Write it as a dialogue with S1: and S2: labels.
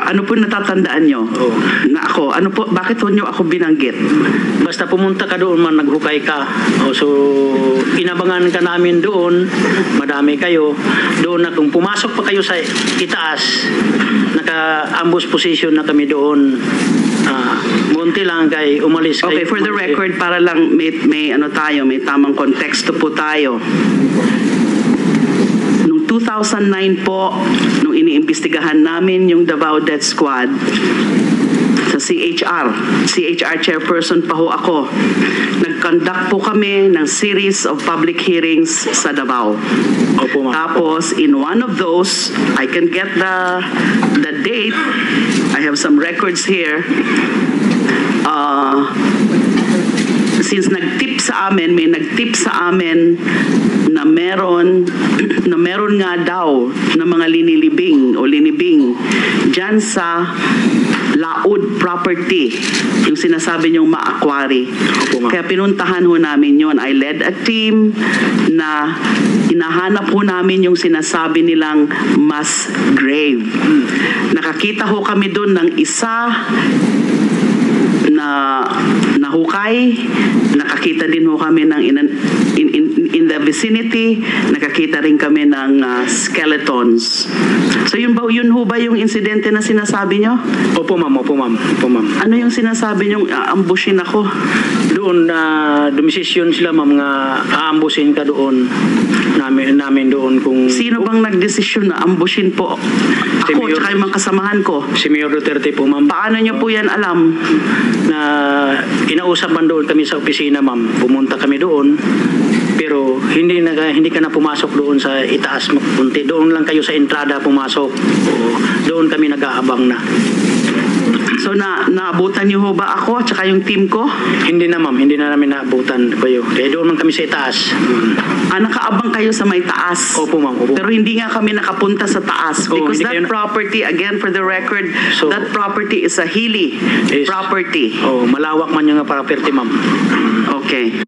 S1: Ano po natatandaan nyo?
S2: Oo.
S1: Na ako, ano po, bakit ho nyo ako binanggit?
S2: Basta pumunta ka doon man, naghukay ka. So, inabangan ka namin doon, madami kayo. Doon na kung pumasok pa kayo sa itaas, naka-ambush position na kami doon. Munti lang kay umalis kayo.
S1: Okay, for the record, para lang may ano tayo, may tamang konteksto po tayo. Noong 2009 po, nung iniimbestigahan namin yung Davao Death Squad, sa CHR chairperson pa ho ako. Nag-conduct po kami ng series of public hearings sa Davao.
S2: Opo, ma'am.
S1: Tapos, in one of those, I can get the date. I have some records here. Since nag-tip sa amin, may nag-tip sa amin na meron nga daw na mga linilibing o linibing dyan sa Laud property, yung sinasabi niyong ma-acquire. Kaya pinuntahan ho namin yon. I led a team na hinahanap ho namin yung sinasabi nilang mass grave. Nakakita ho kami doon ng isa na nahukay. Nakakita din ho kami ng in the vicinity, nakakita rin kami ng skeletons. So yun ho ba yung insidente na sinasabi nyo?
S2: Opo, ma'am.
S1: Ano yung sinasabi nyo, ambushin ako?
S2: Doon dumisisyon sila, ma'am, nga aambusin ka doon. Namin doon kung...
S1: Sino bang nagdesisyon na ambushin po? Ako, tsaka yung mga kasamahan ko.
S2: Si Mayor Duterte po, ma'am.
S1: Paano nyo po yan alam?
S2: Na inausap man doon kami sa opisina, ma'am. Pumunta kami doon. Pero hindi ka na pumasok doon sa itaas mapunti. Doon lang kayo sa entrada pumasok. Doon kami nag-aabang na.
S1: So naabutan niyo ho ba ako at saka yung team ko?
S2: Hindi na, ma'am. Hindi na namin naabutan kayo. Kaya doon man kami sa itaas.
S1: Nakaabang kayo sa may taas?
S2: Opo, ma'am. Opo.
S1: Pero hindi nga kami nakapunta sa taas because that property, again for the record,
S2: So,
S1: that property is a hilly property.
S2: Malawak man yung property, ma'am.
S1: Okay.